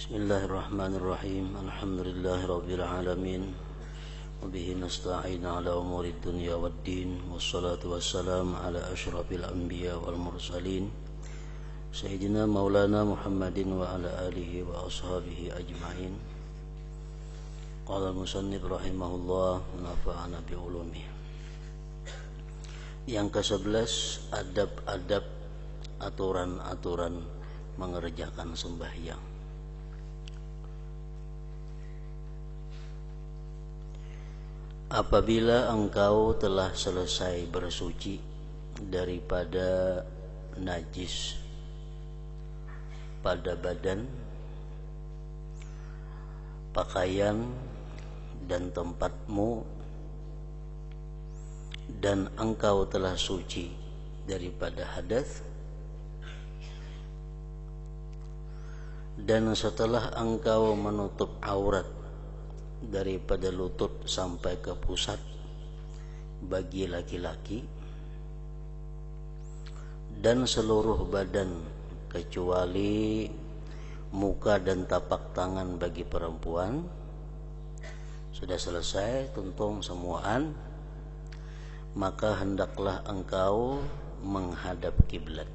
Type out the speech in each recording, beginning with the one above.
Bismillahirrahmanirrahim. Alhamdulillahirabbil alamin. Wa bihi nasta'in ala umuri dunya waddin. Wassalatu wassalamu ala asyrafil anbiya wal mursalin. Sayyidina Maulana Muhammadin wa ala alihi wa ashabihi ajma'in. Qala al-musannif rahimahullah nafa'ana bi ulumih. Yang ke-11, adab-adab, aturan-aturan mengerjakan sembahyang. Apabila engkau telah selesai bersuci daripada najis pada badan, pakaian, dan tempatmu, dan engkau telah suci daripada hadas, dan setelah engkau menutup aurat daripada lutut sampai ke pusat bagi laki-laki, dan seluruh badan kecuali muka dan tapak tangan bagi perempuan, sudah selesai tuntung semuaan, maka hendaklah engkau menghadap kiblat.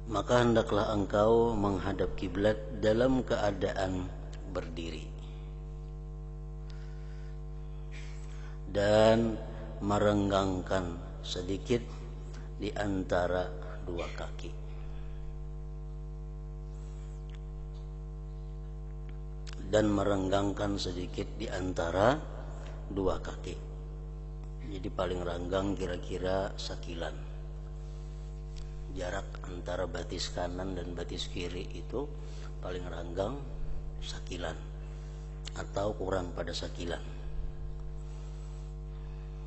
Maka hendaklah engkau menghadap kiblat dalam keadaan berdiri dan merenggangkan sedikit di antara dua kaki. Dan merenggangkan sedikit di antara dua kaki. Jadi paling renggang kira-kira sakilan. Jarak antara batis kanan dan batis kiri itu paling renggang sakilan atau kurang pada sakilan.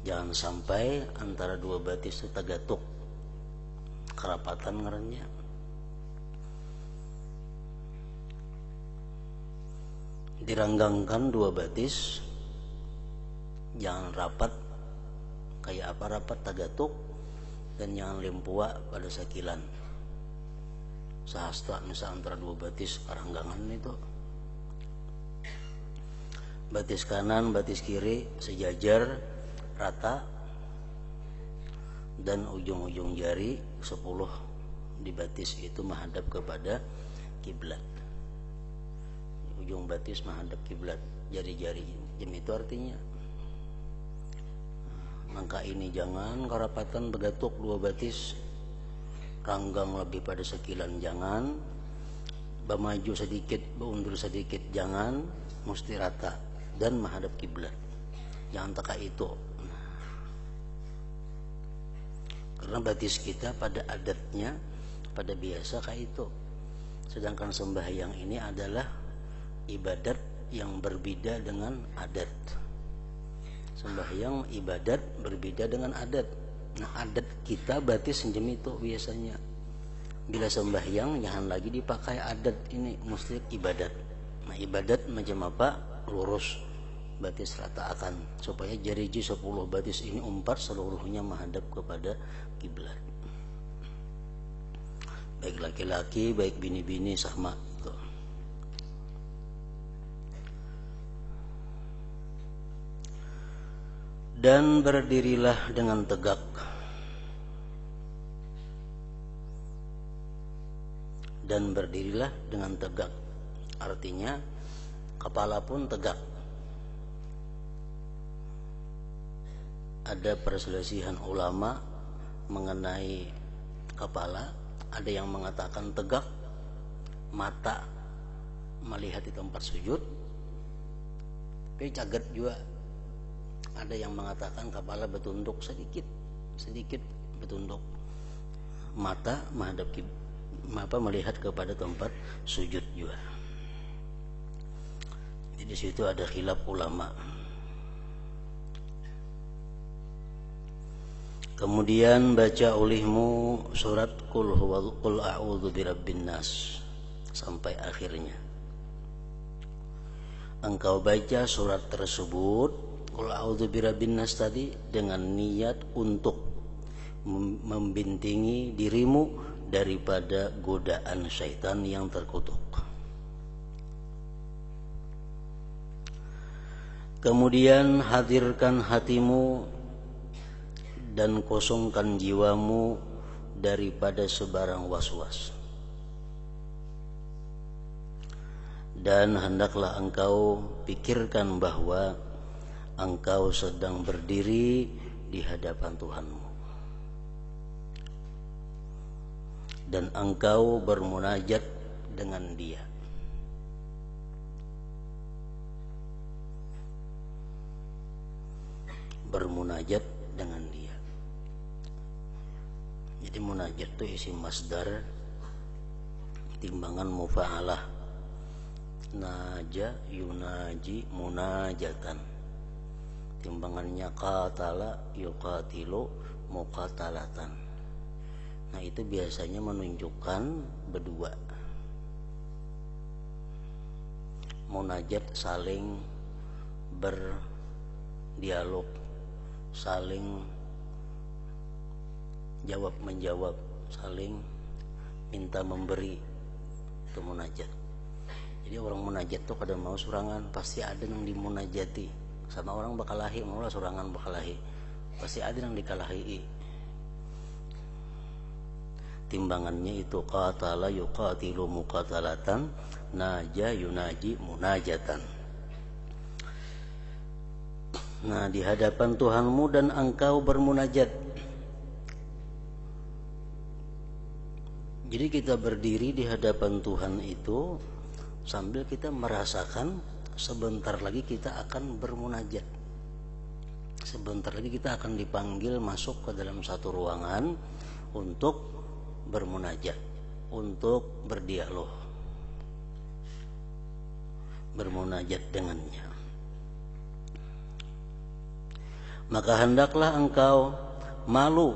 Jangan sampai antara dua batis itu tagatuk, kerapatan ngarannya. Direnggangkan dua batis, jangan rapat kayak apa rapat tagatuk, dan jangan limpua pada sakilan. Sahasta misal antara dua batis keranggangan itu, batis kanan batis kiri sejajar rata, dan ujung-ujung jari 10 di batis itu menghadap kepada kiblat. Ujung batis menghadap kiblat, jari-jari jam itu artinya angka ini jangan kerapatan begatuk dua batis, ranggang lebih pada sekilan jangan, bemaju sedikit beundur sedikit jangan, mesti rata dan menghadap kiblat. Jangan teka itu. Karena batis kita pada adatnya, pada biasa kayak itu. Sedangkan sembahyang ini adalah ibadat yang berbeda dengan adat. Sembahyang ibadat berbeda dengan adat. Nah, adat kita batis sejem itu biasanya. Bila sembahyang jangan lagi dipakai adat ini, mesti ibadat. Nah, ibadat macam apa? Lurus, batis rata akan, supaya jari-jari 10 batis ini umpat seluruhnya menghadap kepada kiblat. Baik laki-laki, baik bini-bini sama itu. Dan berdirilah dengan tegak. Dan berdirilah dengan tegak. Artinya kepala pun tegak. Ada perselisihan ulama mengenai kepala. Ada yang mengatakan tegak, mata melihat di tempat sujud. Tapi cagat juga. Ada yang mengatakan kepala bertunduk sedikit bertunduk, mata menghadap melihat kepada tempat sujud juga. Jadi di situ ada khilaf ulama. Kemudian baca olehmu surat Qul a'udzu birabbin nas sampai akhirnya. Engkau baca surat tersebut Qul a'udzu birabbin nas tadi dengan niat untuk membintingi dirimu daripada godaan syaitan yang terkutuk. Kemudian hadirkan hatimu dan kosongkan jiwamu daripada sebarang was-was. Dan hendaklah engkau pikirkan bahwa engkau sedang berdiri di hadapan Tuhanmu. Dan engkau bermunajat dengan Dia. Bermunajat dengan Dia. Jadi munajat itu isim masdar, timbangan mufa'alah. Naja yunaji munajatan, timbangannya qatala yuqatilu muqatalatan. Nah itu biasanya menunjukkan berdua. Munajat saling berdialog, saling jawab menjawab, saling minta memberi. Itu munajat. Jadi orang munajat tuh kadang mau surangan, pasti ada yang dimunajati. Sama orang bakalahi, maulah surangan bakalahi, pasti ada yang dikalahi. Timbangannya itu qatala yuqatilu muqatalatan, naja yunaji munajatan. Nah, di hadapan Tuhanmu dan engkau bermunajat. Jadi kita berdiri di hadapan Tuhan itu sambil kita merasakan sebentar lagi kita akan bermunajat. Sebentar lagi kita akan dipanggil masuk ke dalam satu ruangan untuk bermunajat, untuk berdialog, bermunajat dengannya. Maka hendaklah engkau malu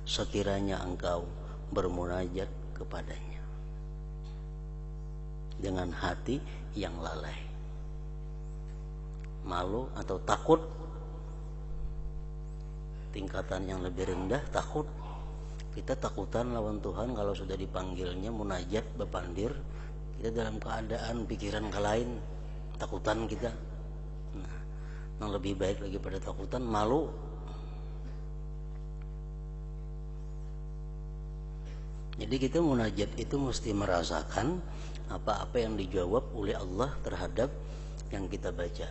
sekiranya engkau bermunajat kepadanya dengan hati yang lalai. Malu atau takut, tingkatan yang lebih rendah, takut. Kita takutan lawan Tuhan kalau sudah dipanggilnya munajat bepandir, kita dalam keadaan pikiran ke lain, takutan kita. Nah, yang lebih baik lagi pada takutan, malu. Jadi kita munajat itu mesti merasakan apa-apa yang dijawab oleh Allah terhadap yang kita baca.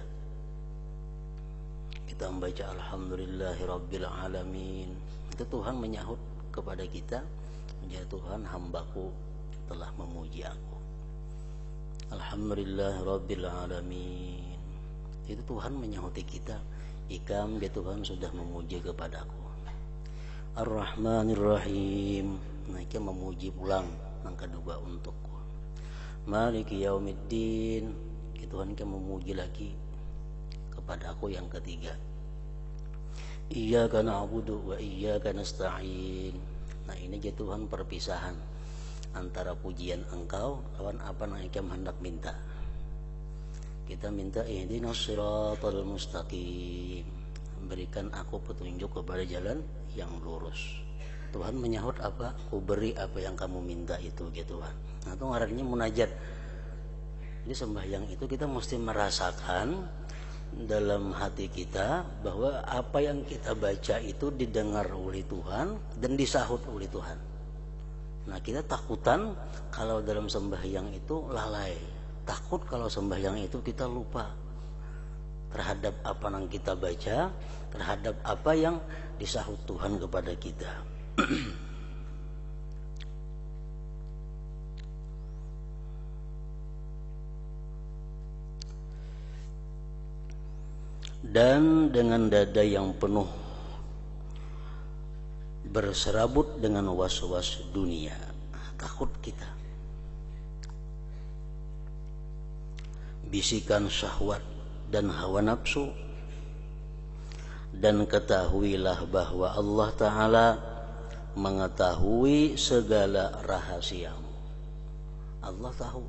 Kita membaca Alhamdulillahirabbil alamin, itu Tuhan menyahut kepada kita, ya Tuhan, hambaku telah memuji aku. Alhamdulillahirabbil alamin, itu Tuhan menyahuti kita, ikam ya Tuhan sudah memuji kepadaku. Ar-Rahmanir-Rahim, nah kita memuji pulang yang kedua untukku. Maliki yaumiddin, Tuhan kan memuji lagi kepada aku yang ketiga. Iyyaka na'budu wa iyyaka nasta'in. Nah ini ya Tuhan perpisahan antara pujian engkau lawan apa yang kita hendak minta. Kita minta ihdinas siratal mustaqim, berikan aku petunjuk kepada jalan yang lurus. Tuhan menyahut apa? Ku beri apa yang kamu minta itu gitu Tuhan. Nah itu ngarannya munajat. Jadi sembahyang itu kita mesti merasakan dalam hati kita bahwa apa yang kita baca itu didengar oleh Tuhan dan disahut oleh Tuhan. Nah kita takutan kalau dalam sembahyang itu lalai, takut kalau sembahyang itu kita lupa terhadap apa yang kita baca, terhadap apa yang disahut Tuhan kepada kita. Dan dengan dada yang penuh berserabut dengan was-was dunia, takut kita, bisikan syahwat dan hawa nafsu, dan ketahuilah bahwa Allah Ta'ala mengetahui segala rahasiamu. Allah tahu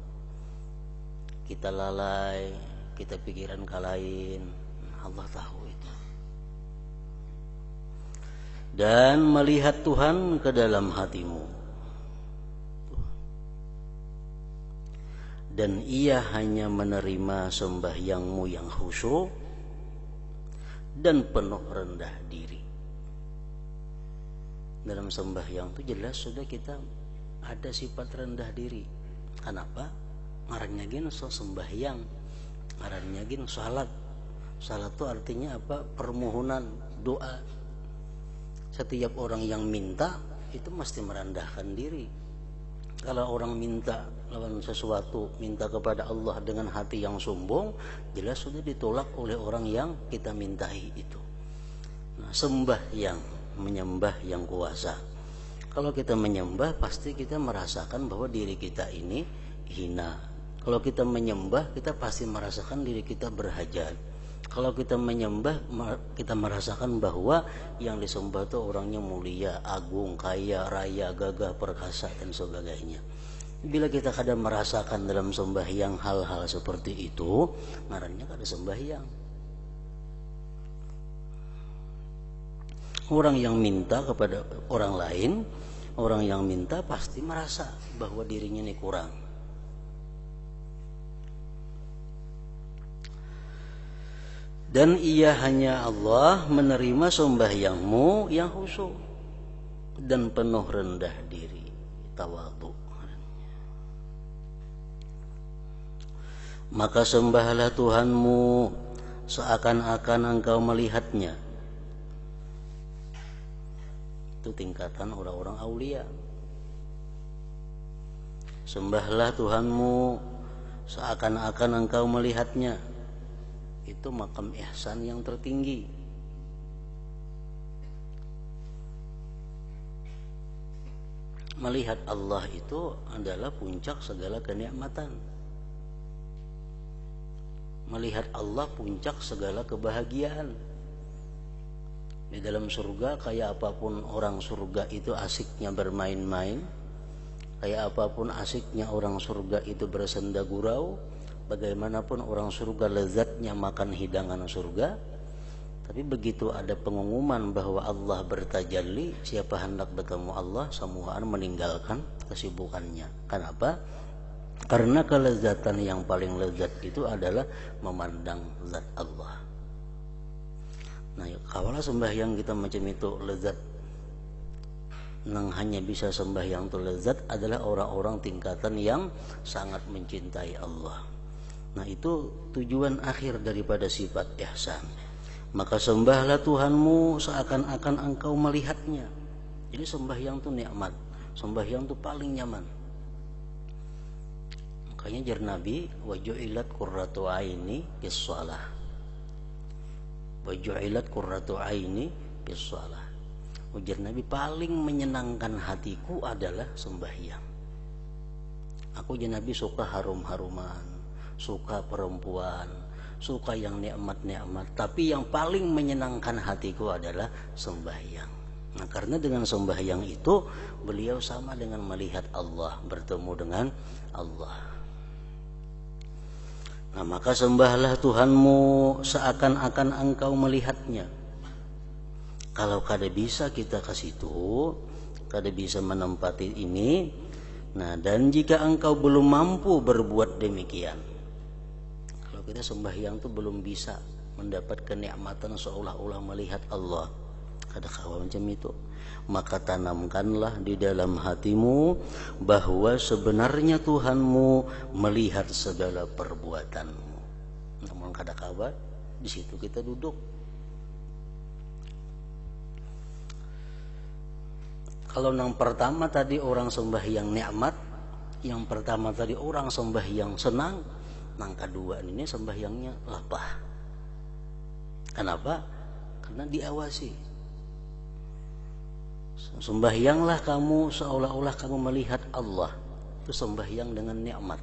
kita lalai, kita pikiran ke lain, Allah tahu itu. dan melihat Tuhan ke dalam hatimu, dan ia hanya menerima sembahyangmu yang khusyuk dan penuh rendah diri. Dalam sembahyang itu jelas sudah kita ada sifat rendah diri. Kenapa? Ngarannya gini sembahyang, ngarannya gini salat. Salat itu artinya apa? Permohonan, doa. Setiap orang yang minta itu mesti merendahkan diri. Kalau orang minta lawan sesuatu, minta kepada Allah dengan hati yang sombong, jelas sudah ditolak oleh orang yang kita mintai itu. Nah, sembahyang, menyembah yang kuasa. Kalau kita menyembah, pasti kita merasakan bahwa diri kita ini hina. Kalau kita menyembah, kita pasti merasakan diri kita berhajat. Kalau kita menyembah, kita merasakan bahwa yang disembah itu orangnya mulia, agung, kaya, raya, gagah, perkasa, dan sebagainya. Bila kita kadang merasakan dalam sembahyang hal-hal seperti itu, ngarannya kada sembahyang. Orang yang minta kepada orang lain, orang yang minta pasti merasa bahwa dirinya ini kurang. Dan ia hanya Allah menerima sembahyangmu yang khusyuk dan penuh rendah diri, tawadhu. Maka sembahlah Tuhanmu seakan-akan engkau melihatnya. Itu tingkatan orang-orang aulia. Sembahlah Tuhanmu seakan-akan engkau melihatnya. Itu makam ihsan yang tertinggi. Melihat Allah itu adalah puncak segala kenikmatan. Melihat Allah puncak segala kebahagiaan. Di dalam surga, kayak apapun orang surga itu asiknya bermain-main, kayak apapun asiknya orang surga itu bersenda gurau, bagaimanapun orang surga lezatnya makan hidangan surga. Tapi begitu ada pengumuman bahwa Allah bertajalli, siapa hendak bertemu Allah, semuaan meninggalkan kesibukannya. Kenapa? Karena kelezatan yang paling lezat itu adalah memandang zat Allah. Nah, kalau sembahyang kita macam itu lezat, yang hanya bisa sembahyang itu lezat adalah orang-orang tingkatan yang sangat mencintai Allah. Nah, itu tujuan akhir daripada sifat ihsan. Maka sembahlah Tuhanmu seakan-akan engkau melihatnya. Jadi sembahyang itu nikmat, sembahyang itu paling nyaman. Makanya jar Nabi, wa ju'ilat qurratu aini bis shalah. Wa ju'ilat qurratu aini bis shalah. Ujar Nabi, paling menyenangkan hatiku adalah sembahyang. Aku jar Nabi suka harum-haruman, suka perempuan, suka yang nikmat-nikmat, tapi yang paling menyenangkan hatiku adalah sembahyang. Nah, karena dengan sembahyang itu beliau sama dengan melihat Allah, bertemu dengan Allah. Nah, maka sembahlah Tuhanmu seakan-akan engkau melihatnya. Kalau kada bisa kita ke situ, kada bisa menempati ini. Nah, dan jika engkau belum mampu berbuat demikian, kalau kita sembahyang itu belum bisa mendapat kenikmatan seolah-olah melihat Allah, kada kawa macam itu, maka tanamkanlah di dalam hatimu bahwa sebenarnya Tuhanmu melihat segala perbuatanmu. Namun kada kawa, di situ kita duduk. Kalau yang pertama tadi orang sembahyang nikmat, yang pertama tadi orang sembahyang senang, yang kedua ini sembahyangnya lapah. Kenapa? Karena diawasi. Sembahyanglah kamu seolah-olah kamu melihat Allah. Itu sembahyang dengan nikmat,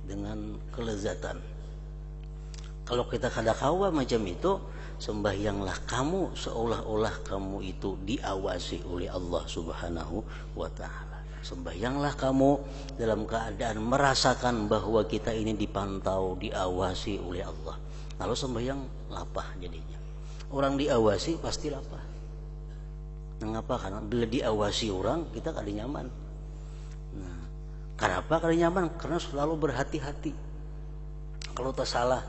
dengan kelezatan. Kalau kita kada kawa macam itu, sembahyanglah kamu seolah-olah kamu itu diawasi oleh Allah Subhanahu wa ta'ala. Sembahyanglah kamu dalam keadaan merasakan bahwa kita ini dipantau, diawasi oleh Allah. Lalu sembahyang lapah jadinya. Orang diawasi pasti lapah. Mengapa? Karena bila diawasi orang kita kada nyaman. Nah, kenapa kada nyaman? Karena selalu berhati-hati. Kalau tak salah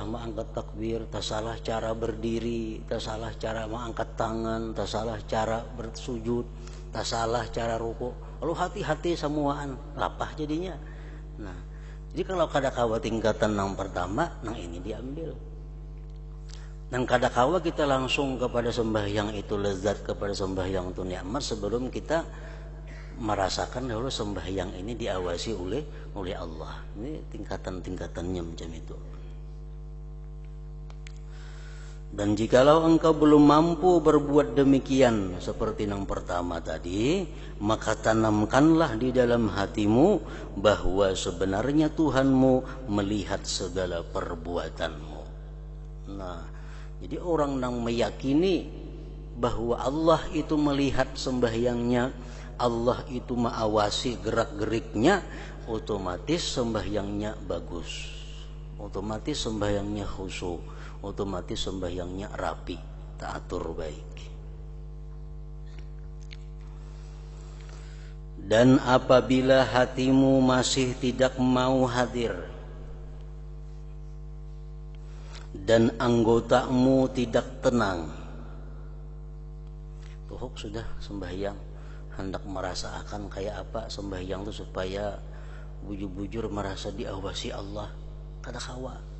mengangkat takbir, tak salah cara berdiri, tak salah cara mengangkat tangan, tak salah cara bersujud, tak salah cara ruku. Lalu hati-hati semuaan, lapah jadinya. Nah, jadi kalau kada kawa tingkatan yang pertama, nang ini diambil. Dan kada kawa kita langsung kepada sembahyang itu lezat, kepada sembahyang itu nikmat sebelum kita merasakan dahulu sembahyang ini diawasi oleh Allah. Ini tingkatan-tingkatannya macam itu. Dan jikalau engkau belum mampu berbuat demikian seperti yang pertama tadi, maka tanamkanlah di dalam hatimu bahwa sebenarnya Tuhanmu melihat segala perbuatanmu. Nah, jadi orang yang meyakini bahwa Allah itu melihat sembahyangnya, Allah itu mengawasi gerak-geriknya, otomatis sembahyangnya bagus, otomatis sembahyangnya khusyuk, otomatis sembahyangnya rapi, teratur baik. Dan apabila hatimu masih tidak mau hadir dan anggotamu tidak tenang, tuh sudah sembahyang hendak merasa akan kayak apa sembahyang itu supaya bujur-bujur merasa diawasi Allah, kada kawa.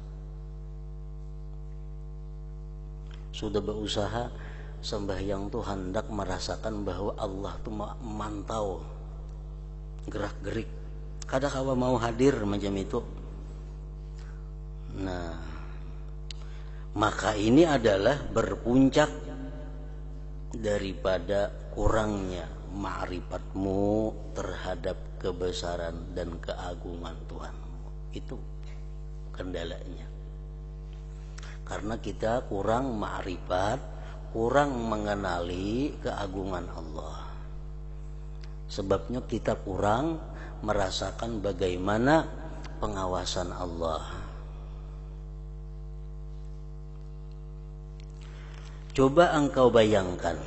Sudah berusaha sembahyang tuh hendak merasakan bahwa Allah tuh memantau gerak-gerik, kada kawa mau hadir macam itu. Nah, maka ini adalah berpuncak daripada kurangnya ma'rifatmu terhadap kebesaran dan keagungan Tuhanmu. Itu kendalanya. Karena kita kurang ma'rifat, kurang mengenali keagungan Allah. Sebabnya kita kurang merasakan bagaimana pengawasan Allah. Coba engkau bayangkan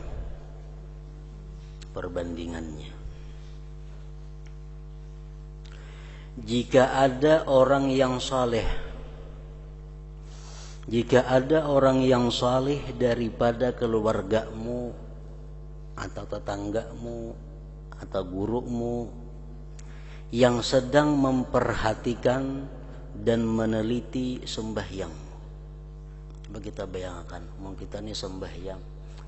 perbandingannya. Jika ada orang yang saleh, jika ada orang yang saleh daripada keluargamu atau tetanggamu atau gurumu yang sedang memperhatikan dan meneliti sembahyangmu, coba kita bayangkan, mau kita ini sembahyang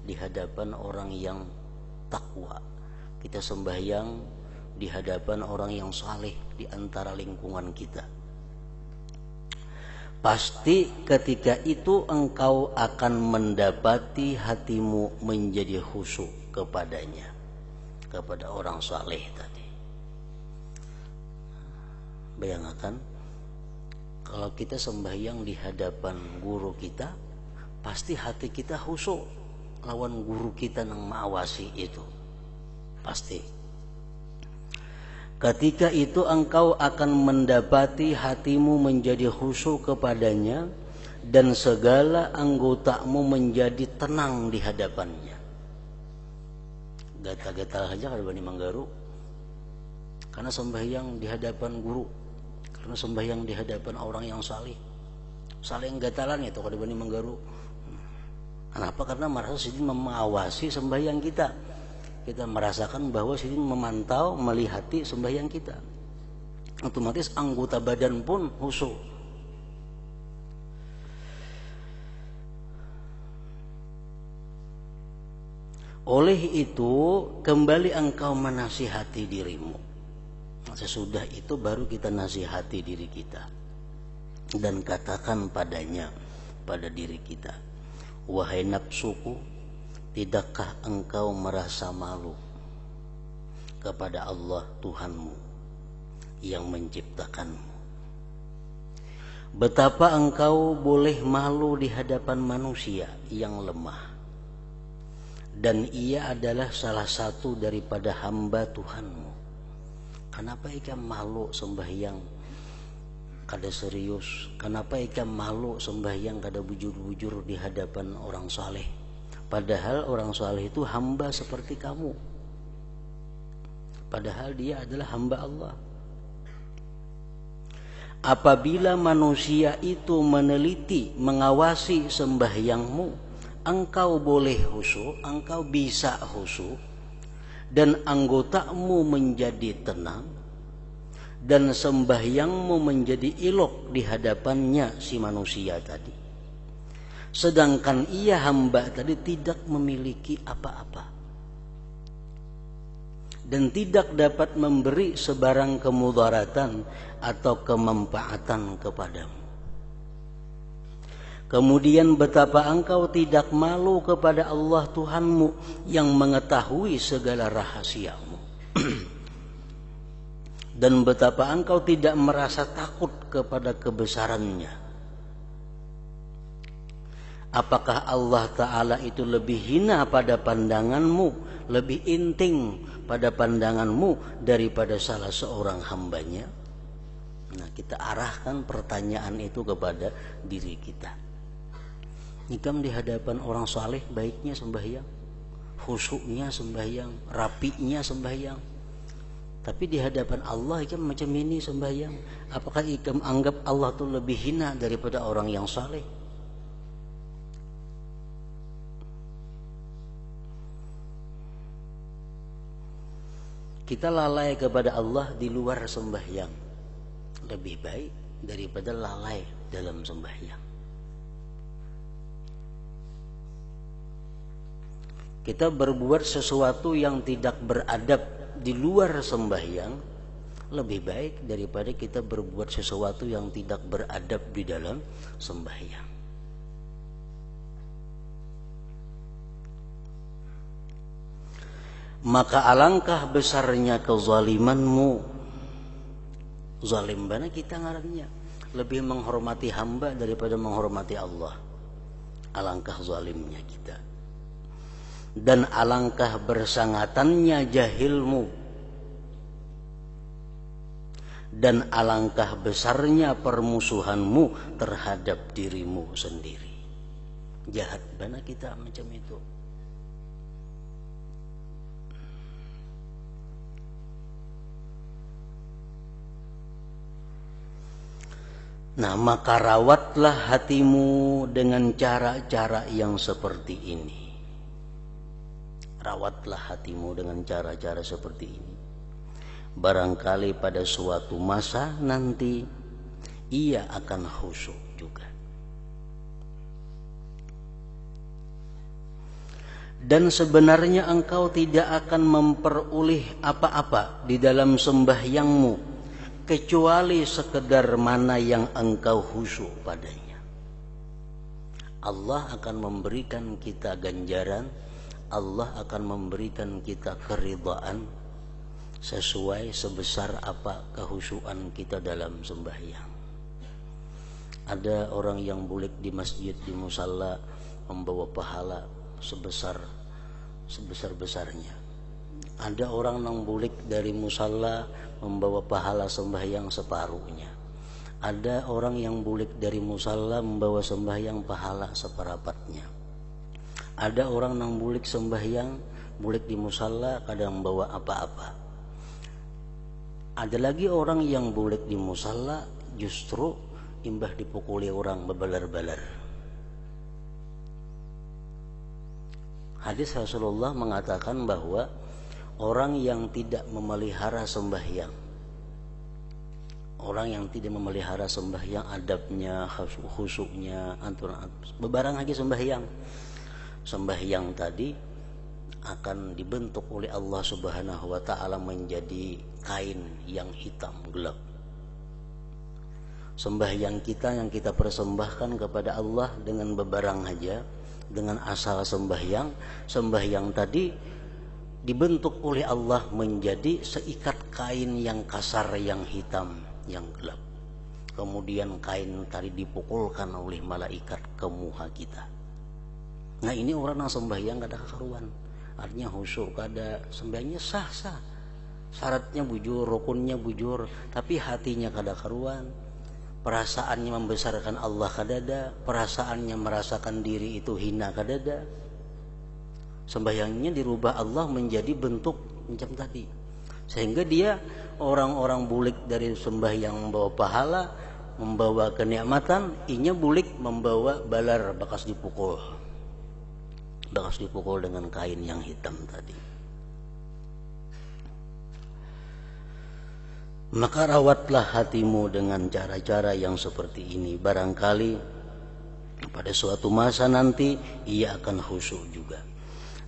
di hadapan orang yang takwa, kita sembahyang di hadapan orang yang saleh di antara lingkungan kita. Pasti ketika itu engkau akan mendapati hatimu menjadi khusyuk kepadanya, kepada orang saleh tadi. Bayangkan kalau kita sembahyang di hadapan guru kita, pasti hati kita khusyuk lawan guru kita yang mengawasi itu. Pasti. Ketika itu engkau akan mendapati hatimu menjadi khusyuk kepadanya dan segala anggotamu menjadi tenang di hadapannya. Gatal-gatal saja kada bani manggaru karena sembahyang di hadapan guru, karena sembahyang di hadapan orang yang saleh. Saling gatalan itu kada bani manggaru. Kenapa? Karena merasa sidin mengawasi sembahyang kita. Kita merasakan bahwa sidin memantau, melihati sembahyang kita. Otomatis anggota badan pun khusyuk. Oleh itu, kembali engkau menasihati dirimu. Sesudah itu baru kita nasihati diri kita. Dan katakan padanya, pada diri kita, wahai nafsuku, tidakkah engkau merasa malu kepada Allah Tuhanmu yang menciptakanmu? Betapa engkau boleh malu di hadapan manusia yang lemah, dan ia adalah salah satu daripada hamba Tuhanmu. Kenapa ikam malu sembahyang kada serius? Kenapa ikam malu sembahyang kada bujur-bujur di hadapan orang saleh? Padahal orang saleh itu hamba seperti kamu. Padahal dia adalah hamba Allah. Apabila manusia itu meneliti, mengawasi sembahyangmu, engkau boleh khusyuk, engkau bisa khusyuk, dan anggotamu menjadi tenang, dan sembahyangmu menjadi elok di hadapannya si manusia tadi. Sedangkan ia hamba tadi tidak memiliki apa-apa dan tidak dapat memberi sebarang kemudaratan atau kemanfaatan kepadamu. Kemudian betapa engkau tidak malu kepada Allah Tuhanmu yang mengetahui segala rahasiamu. Dan betapa engkau tidak merasa takut kepada kebesarannya. Apakah Allah Ta'ala itu lebih hina pada pandanganmu, lebih inting pada pandanganmu daripada salah seorang hambanya? Nah, kita arahkan pertanyaan itu kepada diri kita. Nikam di hadapan orang saleh baiknya sembahyang, khusyuknya sembahyang, rapinya sembahyang. Tapi di hadapan Allah ikam macam ini sembahyang. Apakah ikam anggap Allah itu lebih hina daripada orang yang saleh? Kita lalai kepada Allah di luar sembahyang lebih baik daripada lalai dalam sembahyang. Kita berbuat sesuatu yang tidak beradab di luar sembahyang lebih baik daripada kita berbuat sesuatu yang tidak beradab di dalam sembahyang. Maka alangkah besarnya kezalimanmu. Zalim bana kita ngarannya, lebih menghormati hamba daripada menghormati Allah. Alangkah zalimnya kita. Dan alangkah bersangatannya jahilmu. Dan alangkah besarnya permusuhanmu terhadap dirimu sendiri. Jahat bana kita macam itu. Nah, maka rawatlah hatimu dengan cara-cara yang seperti ini. Rawatlah hatimu dengan cara-cara seperti ini. Barangkali pada suatu masa nanti ia akan khusyuk juga. Dan sebenarnya engkau tidak akan memperoleh apa-apa di dalam sembahyangmu kecuali sekedar mana yang engkau khusyuk padanya. Allah akan memberikan kita ganjaran, Allah akan memberikan kita keridhaan sesuai sebesar apa kehusyuan kita dalam sembahyang. Ada orang yang bulik di masjid, di musalla, membawa pahala sebesar-besarnya. Ada orang yang bulik dari musalla membawa pahala sembahyang separuhnya. Ada orang yang bulik dari musalla membawa sembahyang pahala seperempatnya. Ada orang yang bulik sembahyang, bulik di musalla kadang membawa apa-apa. Ada lagi orang yang bulik di musalla justru imbah dipukuli orang bebalar-balar. Hadis Rasulullah mengatakan bahwa orang yang tidak memelihara sembahyang, orang yang tidak memelihara sembahyang, adabnya, khusyuknya, bebarang lagi sembahyang tadi akan dibentuk oleh Allah Subhanahu wa taala menjadi kain yang hitam gelap. Sembahyang kita yang kita persembahkan kepada Allah dengan bebarang aja, dengan asal sembahyang tadi dibentuk oleh Allah menjadi seikat kain yang kasar, yang hitam, yang gelap. Kemudian kain tadi dipukulkan oleh malaikat ke muka kita. Nah, ini orang yang sembahyang kada karuan, artinya khusyuk kada, sembahyangnya sah-sah, syaratnya bujur, rukunnya bujur, tapi hatinya kada karuan, perasaannya membesarkan Allah kada ada, perasaannya merasakan diri itu hina kada ada. Sembahyangnya dirubah Allah menjadi bentuk macam tadi. Sehingga dia orang-orang bulik dari sembahyang membawa pahala, membawa kenikmatan, inya bulik membawa balar bekas dipukul. Bekas dipukul dengan kain yang hitam tadi. Maka rawatlah hatimu dengan cara-cara yang seperti ini. Barangkali pada suatu masa nanti ia akan khusyuk juga.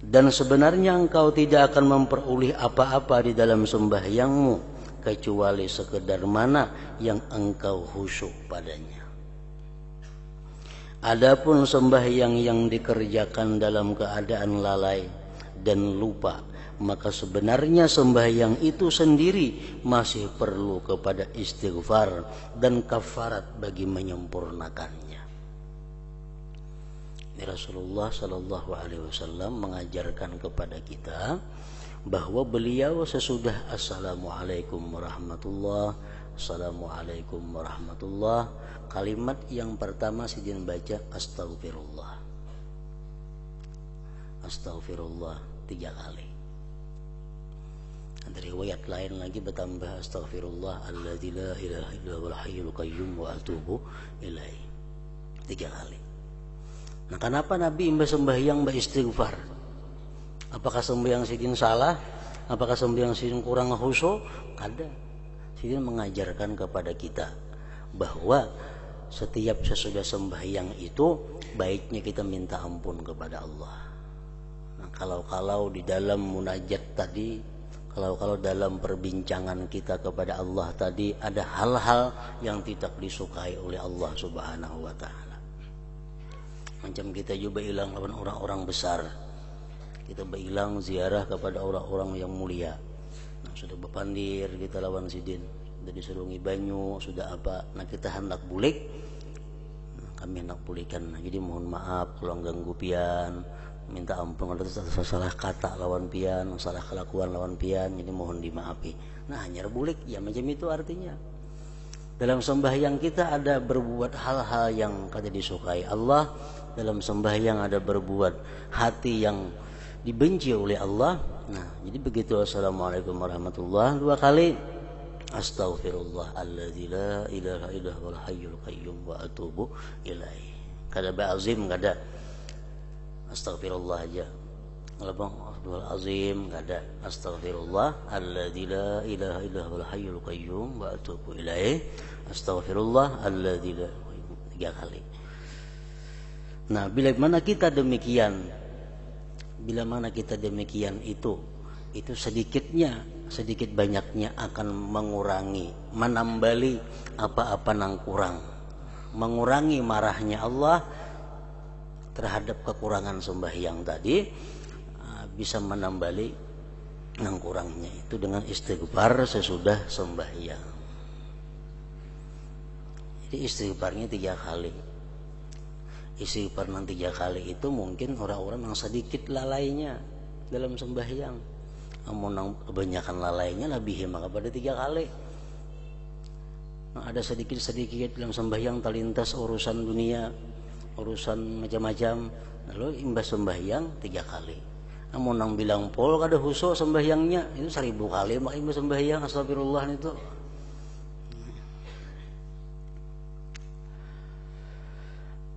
Dan sebenarnya engkau tidak akan memperoleh apa-apa di dalam sembahyangmu kecuali sekedar mana yang engkau khusyuk padanya. Adapun sembahyang yang dikerjakan dalam keadaan lalai dan lupa, maka sebenarnya sembahyang itu sendiri masih perlu kepada istighfar dan kafarat bagi menyempurnakannya. Rasulullah Shallallahu Alaihi Wasallam mengajarkan kepada kita bahwa beliau sesudah Assalamualaikum warahmatullah, Assalamualaikum warahmatullah, kalimat yang pertama sidin baca Astaghfirullah. Astaghfirullah 3 kali. Ada riwayat lain lagi bertambah Astaghfirullah alladzi la ilaha illa huwal hayyul qayyum wa atubu ilaihi 3 kali. Nah, kenapa Nabi imbas sembahyang beristighfar? Apakah sembahyang sidin salah? Apakah sembahyang sidin kurang khusyuk? Kada. Sidin mengajarkan kepada kita bahwa setiap sesudah sembahyang itu baiknya kita minta ampun kepada Allah. Nah, kalau di dalam munajat tadi, kalau dalam perbincangan kita kepada Allah tadi ada hal-hal yang tidak disukai oleh Allah Subhanahu wa taala. Macam kita juga hilang lawan orang-orang besar. Kita berhilang ziarah kepada orang-orang yang mulia. Nah, sudah berpandir kita lawan sidin, sudah disuruh banyu, sudah apa. Nah, kita hendak bulik. Nah, kami hendak bulikan. Nah, jadi mohon maaf kalau ganggu pian, minta ampun kalau salah kata lawan pian, salah kelakuan lawan pian, jadi mohon dimaafi. Nah, hanya bulik ya macam itu artinya. Dalam sembahyang kita ada berbuat hal-hal yang kada disukai Allah. Dalam sembahyang ada berbuat hati yang dibenci oleh Allah. Nah, jadi begitu Assalamualaikum warahmatullah 2 kali. Astaghfirullah alladzi la ilaha illa huwal hayyul qayyum wa atubu ilaihi. Kada ba'azim kada. Astaghfirullah aja. Kalau azim kada. Astaghfirullah alladzi la ilaha illa huwal hayyul qayyum wa atubu ilaihi. Astaghfirullah alladzi la 3 kali. Nah, bila mana kita demikian itu sedikit banyaknya akan mengurangi, menambali apa-apa nang kurang, mengurangi marahnya Allah terhadap kekurangan sembahyang tadi, bisa menambali nang kurangnya itu dengan istighfar sesudah sembahyang. Jadi istighfarnya 3 kali. Istighfar 3 kali itu mungkin orang-orang yang sedikit lalainya dalam sembahyang. Amun yang kebanyakan lalainya lebih maka pada 3 kali. Nah, ada sedikit-sedikit dalam sembahyang terlintas urusan dunia, urusan macam-macam, lalu imbas sembahyang 3 kali. Amun yang bilang pol kada khusyuk sembahyangnya itu 1000 kali maka imbas sembahyang astagfirullah itu.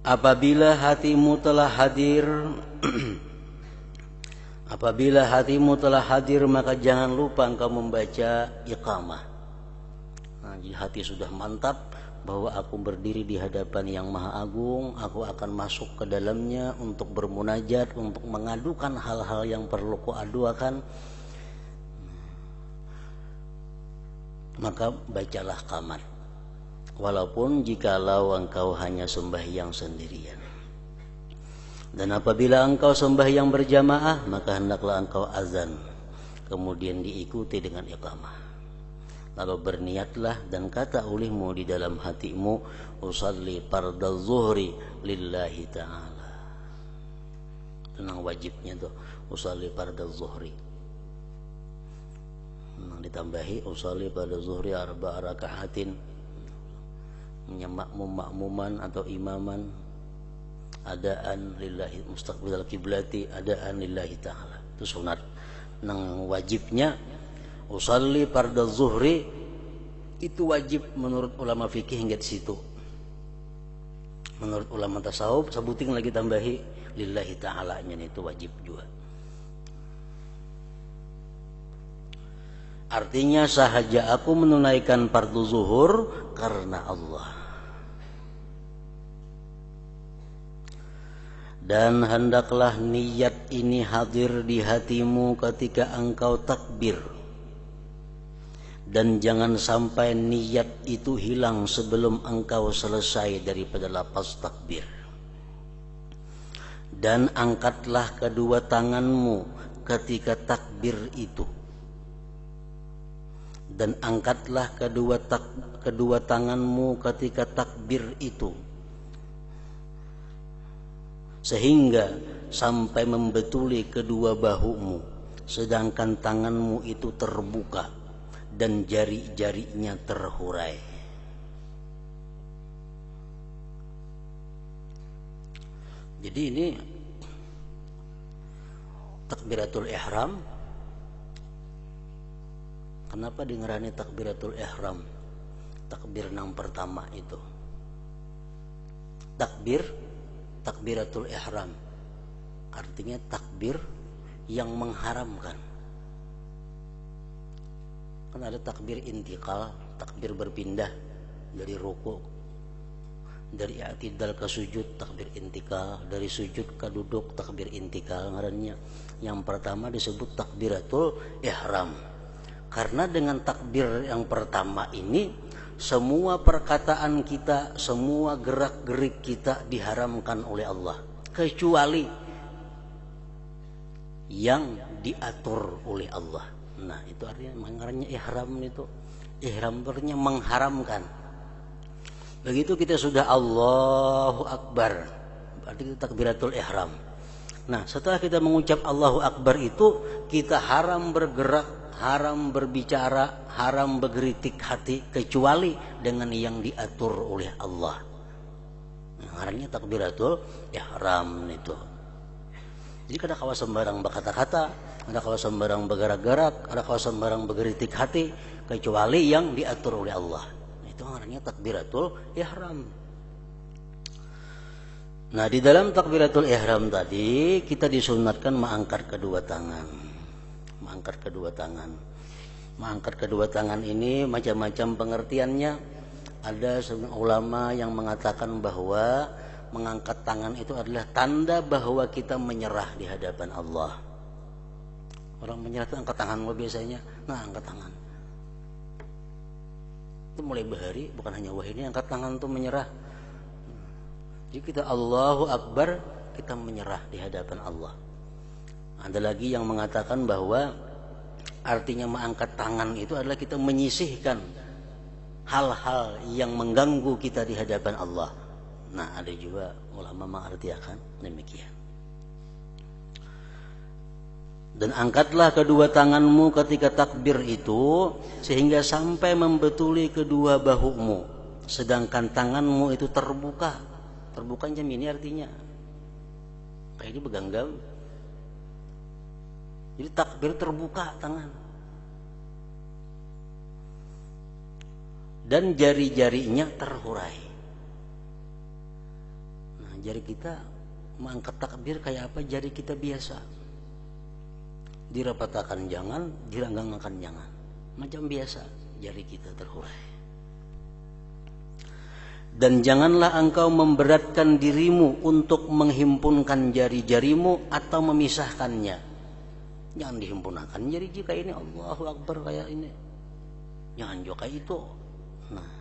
Apabila hatimu telah hadir maka jangan lupa engkau membaca iqamah. Nah, jadi hati sudah mantap bahwa aku berdiri di hadapan yang maha agung, aku akan masuk ke dalamnya untuk bermunajat, untuk mengadukan hal-hal yang perlu kuadukan. Maka bacalah qamat. Walaupun jikalau engkau hanya sembahyang sendirian. Dan apabila engkau sembahyang berjamaah, maka hendaklah engkau azan, kemudian diikuti dengan iqamah. Lalu berniatlah dan kata olehmu di dalam hatimu, usalli fardal zuhri lillahi ta'ala. Tenang wajibnya tuh, usalli fardal zuhri. Ditambahi usalli fardal zuhri 4 raka'atin. Makmuman atau imaman adaan lillahi mustaqbilal kiblati, adaan lillahi ta'ala. Itu sunat. Nang wajibnya usalli fardhu zuhri itu wajib menurut ulama fikih hingga di situ. Menurut ulama tasawuf sebuting lagi tambahi lillahi ta'ala nya itu wajib juga. Artinya sahaja aku menunaikan fardhu zuhur karena Allah. Dan hendaklah niat ini hadir di hatimu ketika engkau takbir. Dan jangan sampai niat itu hilang sebelum engkau selesai daripada lafaz takbir. Dan angkatlah kedua tanganmu ketika takbir itu. Dan angkatlah kedua tanganmu ketika takbir itu. Sehingga sampai membetuli kedua bahumu, sedangkan tanganmu itu terbuka dan jari-jarinya terhurai. Jadi ini takbiratul ihram. Kenapa dingerani takbiratul ihram? Takbir yang pertama itu. Takbiratul ihram. Artinya takbir yang mengharamkan. Kan ada takbir intikal, takbir berpindah dari ruku, dari i'tidal ke sujud, takbir intikal, dari sujud ke duduk, takbir intikal ngarannya. Yang pertama disebut takbiratul ihram. Karena dengan takbir yang pertama ini semua perkataan kita, semua gerak-gerik kita diharamkan oleh Allah kecuali yang diatur oleh Allah. Nah, itu artinya mengarangnya ihram itu. Ihram artinya mengharamkan. Begitu kita sudah Allahu Akbar, berarti kita takbiratul ihram. Nah, setelah kita mengucap Allahu Akbar itu, kita haram bergerak, haram berbicara, haram bergeritik hati kecuali dengan yang diatur oleh Allah. Artinya takbiratul ihram itu. Jadi kada kawa sembarang berkata-kata, ada kawa sembarang bergerak-gerak, ada kawa sembarang bergeritik hati kecuali yang diatur oleh Allah. Itu artinya takbiratul ihram. Nah, di dalam takbiratul ihram tadi kita disunatkan mengangkat kedua tangan. Mengangkat kedua tangan. Mengangkat kedua tangan ini macam-macam pengertiannya. Ada ulama yang mengatakan bahwa mengangkat tangan itu adalah tanda bahwa kita menyerah di hadapan Allah. Orang menyerah itu angkat tangan biasanya. Nah, angkat tangan. Itu mulai bahari, bukan hanya wah ini angkat tangan itu menyerah. Jadi kita Allahu Akbar, kita menyerah di hadapan Allah. Ada lagi yang mengatakan bahwa artinya mengangkat tangan itu adalah kita menyisihkan hal-hal yang mengganggu kita di hadapan Allah. Nah, ada juga ulama mengartikan demikian. Dan angkatlah kedua tanganmu ketika takbir itu sehingga sampai membetuli kedua bahumu, sedangkan tanganmu itu terbuka. Terbuka jam ini artinya kayak ini beganggam. Jadi takbir terbuka tangan. Dan jari-jarinya terhurai. Nah, jari kita mengangkat takbir kayak apa? Jari kita biasa. Dirapatakan jangan, diranggangkan jangan. Macam biasa jari kita terhurai. Dan janganlah engkau memberatkan dirimu untuk menghimpunkan jari-jarimu atau memisahkannya. Jangan dihimpunkan jari jika ini Allahu Akbar kayak ini. Jangan juga kayak itu. Nah,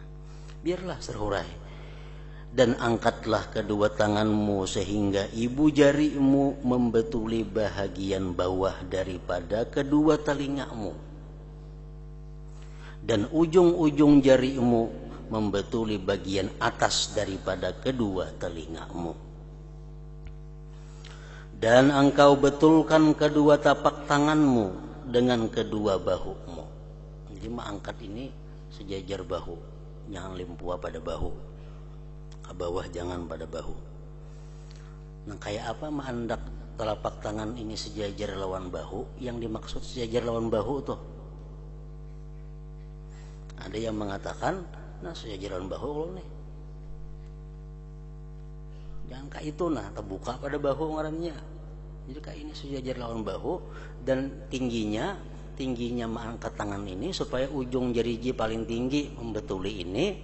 biarlah terhurai. Dan angkatlah kedua tanganmu sehingga ibu jarimu membetuli bahagian bawah daripada kedua telingamu. Dan ujung-ujung jarimu membetuli bagian atas daripada kedua telingamu. Dan engkau betulkan kedua tapak tanganmu dengan kedua bahumu. Jadi mengangkat ini sejajar bahu, jangan limpua pada bahu, ke bawah jangan pada bahu. Nah, kayak apa mandak telapak tangan ini sejajar lawan bahu? Yang dimaksud sejajar lawan bahu tuh, ada yang mengatakan, nah sejajar lawan bahu lo nih, jangan kayak itu, nah terbuka pada bahu ngarannya. Jadi kayak ini sejajar lawan bahu, dan tingginya mengangkat tangan ini supaya ujung jari paling tinggi membetuli ini,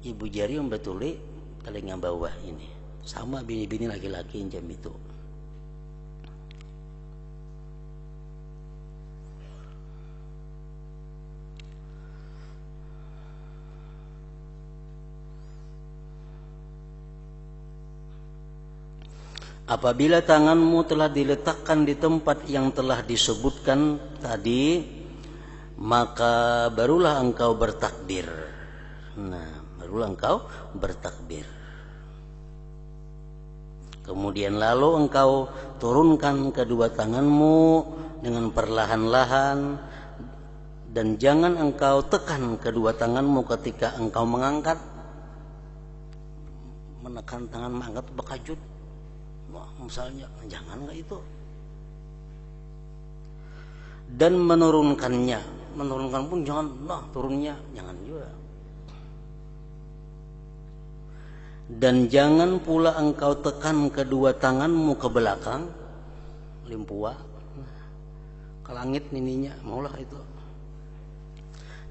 ibu jari membetuli telinga bawah ini. Sama bini-bini laki-laki yang jam itu. Apabila tanganmu telah diletakkan di tempat yang telah disebutkan tadi, maka barulah engkau bertakbir. Nah, barulah engkau bertakbir. Kemudian lalu engkau turunkan kedua tanganmu dengan perlahan-lahan, dan jangan engkau tekan kedua tanganmu ketika engkau mengangkat. Menekan tangan mengangkat bekajut, wah, misalnya, jangan enggak itu. Dan menurunkan pun jangan, nah turunnya jangan juga. Dan jangan pula engkau tekan kedua tanganmu ke belakang, limpua ke langit nininya, maulah itu.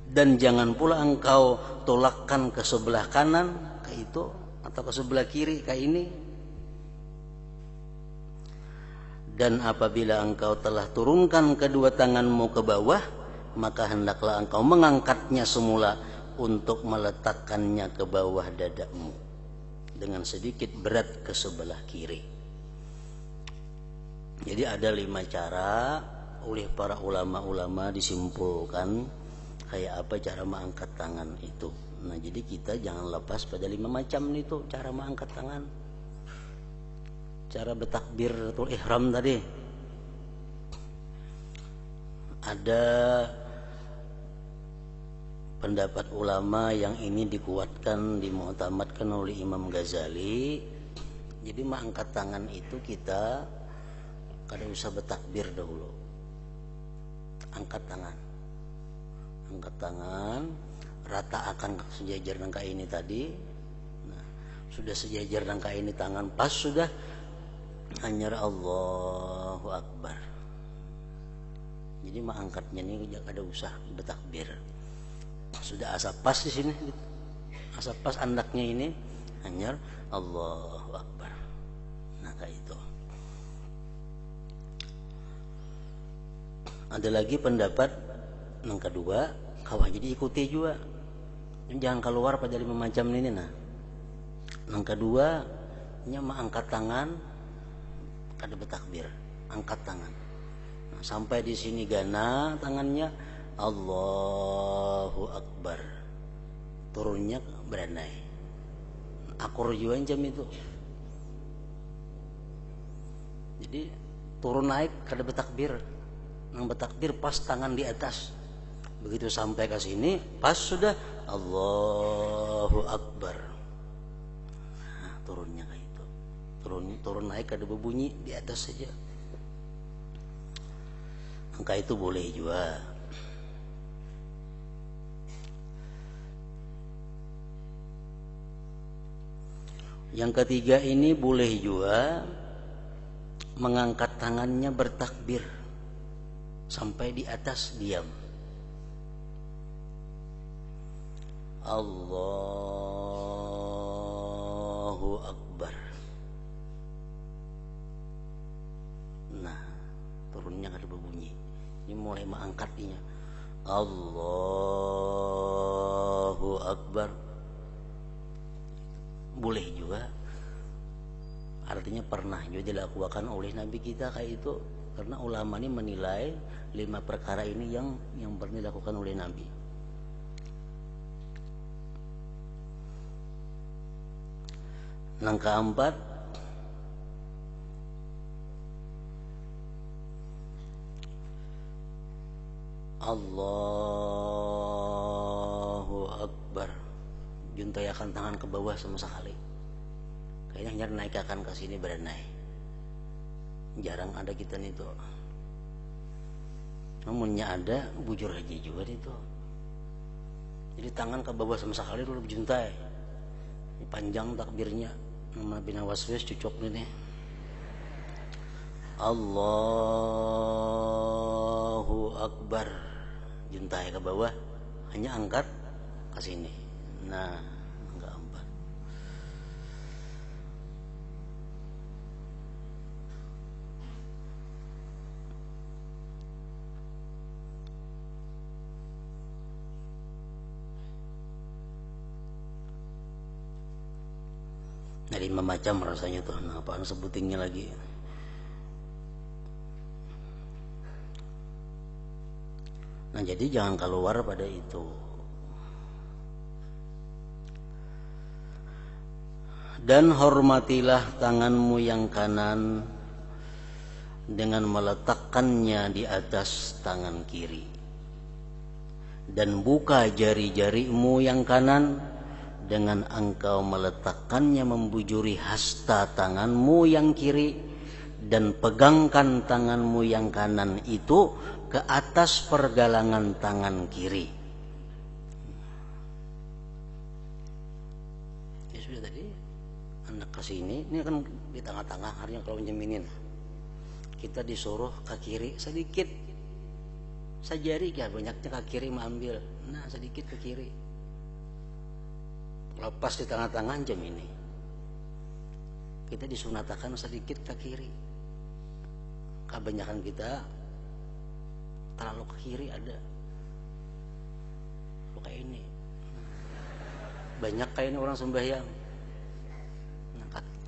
Dan jangan pula engkau tolakkan ke sebelah kanan, kayak itu, atau ke sebelah kiri kayak ini. Dan apabila engkau telah turunkan kedua tanganmu ke bawah, maka hendaklah engkau mengangkatnya semula untuk meletakkannya ke bawah dadamu dengan sedikit berat ke sebelah kiri. Jadi ada 5 cara oleh para ulama-ulama disimpulkan kayak apa cara mengangkat tangan itu. Nah, jadi kita jangan lepas pada 5 macam itu cara mengangkat tangan. Cara bertakbiratul ihram tadi. Ada pendapat ulama yang ini dikuatkan, dimu'tamadkan oleh Imam Ghazali. Jadi mengangkat tangan itu kita kada usah bertakbir dahulu. Angkat tangan, rata akan sejajar dengan ini tadi. Nah, sudah sejajar dengan ini tangan pas sudah, hanya Allahu Akbar. Jadi mengangkatnya ini kada usah bertakbir. Sudah asap pas di sini, asap pas andaknya ini, hanya Allahu Akbar. Nah, kayak itu. Ada lagi pendapat yang kedua, kawah jadi ikuti juga, jangan keluar pada 5 macam ini. Nah, yang kedua, nya mengangkat tangan, kada bertakbir, angkat tangan. Nah, sampai di sini gana tangannya, Allahu Akbar. Turunnya beranai. Akur juga jam itu. Jadi turun naik kada bertakbir. Nang bertakbir pas tangan di atas. Begitu sampai ke sini pas sudah Allahu Akbar. Nah, turunnya kayak itu. Turun naik kada berbunyi, di atas saja. Angka itu boleh juga. Yang ketiga ini boleh juga mengangkat tangannya bertakbir sampai di atas diam. Allahu Akbar. Nah, turunnya kada berbunyi. Ini mulai mengangkatnya. Allahu Akbar. Boleh juga, artinya pernah juga dilakukan oleh Nabi kita kayak itu, karena ulama ini menilai 5 perkara ini yang pernah dilakukan oleh Nabi. Yang keempat, Allahu Akbar, juntayakan tangan ke bawah sama sekali, kayaknya nyari naik akan ke sini berenai. Jarang ada kita nih tuh. Namunnya ada, bujur aja juga itu. Jadi tangan ke bawah sama sekali dulu juntai. Ini panjang takbirnya. Nama bina waswis cucuk nih. Allahu Akbar. Juntai ke bawah, hanya angkat ke sini. Nah, enggak empat. Nah, 5 macam rasanya tuh. Nah, apaan sebutingnya lagi? Nah, jadi jangan keluar pada itu. Dan hormatilah tanganmu yang kanan dengan meletakkannya di atas tangan kiri. Dan buka jari-jarimu yang kanan dengan engkau meletakkannya membujuri hasta tanganmu yang kiri, dan pegangkan tanganmu yang kanan itu ke atas pergelangan tangan kiri. Ya sudah tadi anak ke sini, ini kan di tengah-tengah, artinya kalau menjeminin kita disuruh ke kiri sedikit, sajari ya banyaknya ke kiri mengambil, nah sedikit ke kiri, lepas di tengah-tengah jam ini kita disunatakan sedikit ke kiri. Kebanyakan kita terlalu ke kiri ada. Kayak ini. Banyak kayak ini orang sembahyang. Nah,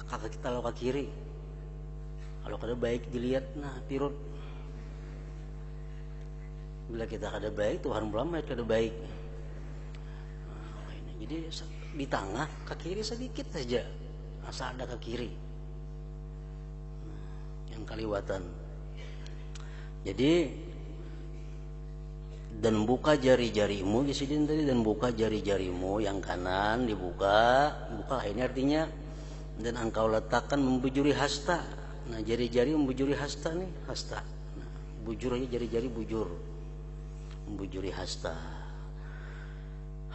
kaki kita terlalu ke kiri. Kalau kada baik dilihat, nah pirut. Bila kita kada baik, Tuhan belum kada baik. Nah, ini. Jadi di tengah ke kiri sedikit saja. Asal ada ke kiri. Yang kaliwatan. Jadi dan buka jari-jarimu di sini tadi, dan buka jari-jarimu yang kanan dibuka, buka ini artinya dan engkau letakkan membujuri hasta. Nah, jari-jari membujuri hasta nih, hasta. Nah, bujur aja jari-jari bujur. Membujuri hasta.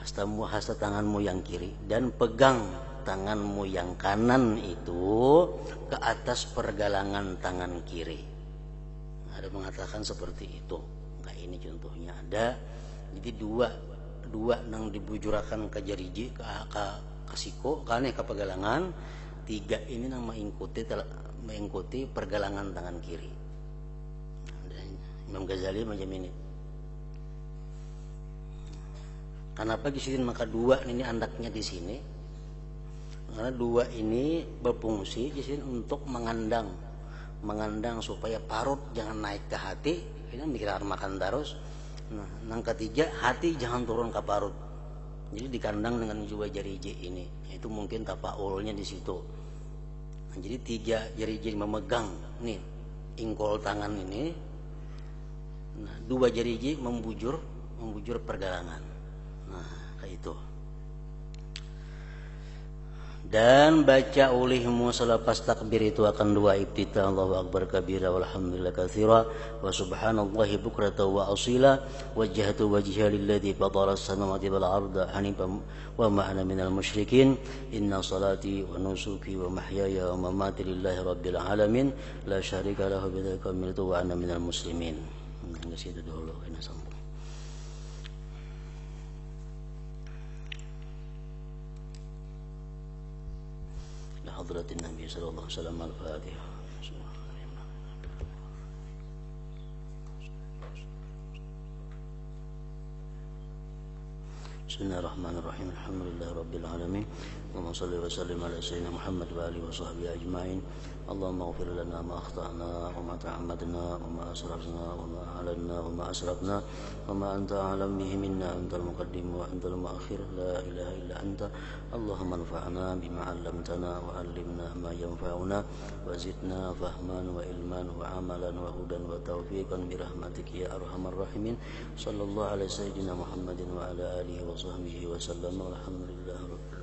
Hastamu, hasta tanganmu yang kiri, dan pegang tanganmu yang kanan itu ke atas pergelangan tangan kiri. Ada mengatakan seperti itu. Kayak ini contohnya ada. Jadi dua nang dibujurakan ke jari ke siku, kane ke pergelangan. 3 ini nang mengikuti pergelangan tangan kiri. Dan Imam Ghazali macam ini. Kenapa di sini maka 2 ini andaknya di sini? Karena 2 ini berfungsi di sini untuk mengandang supaya parut jangan naik ke hati, ini mikiran makan terus. Nah, yang ketiga, hati jangan turun ke parut. Jadi dikandang dengan dua jari ini. Itu mungkin tapaulnya di situ. Nah, jadi 3 jari memegang nih ingkol tangan ini. Nah, 2 jari membujur pergelangan. Nah, kayak itu. Dan baca olehmu selepas takbir itu akan 2 ibtita, Allahu Akbar kabira walhamdulillah katsira wa subhanallahi bukratan wa asila wajjahtu wajhiya lilladzi fatara as-samawati wal arda hanifan wa ma ana minal musyrikin inna salati wa nusuki wa mahyaya wa mamati lillahi rabbil alamin la syarika lahu bidzalika umirtu wa ana minal muslimin. Hingga situ dulu kena sambung. حضرة النبي صلى الله عليه وسلم الفاتحة. بسم الله الرحمن الرحيم الحمد لله رب العالمين اللهم صل وسلم على سيدنا محمد وآله وصحبه أجمعين اللهم اغفر لنا ما أخطأنا وما تعمدنا وما أسرفنا وما أعلنا وما أسرفنا وما أنت أعلم به منا أنت المقدم وأنت المؤخر لا إله إلا أنت اللهم انفعنا بما علمتنا وعلمنا ما ينفعنا وزدنا فهما وعلما وعملا وهدى وتوفيقا برحمتك يا أرحم الراحمين صلى الله على سيدنا محمد وعلى آله وصحبه وسلم والحمد لله رب العالمين.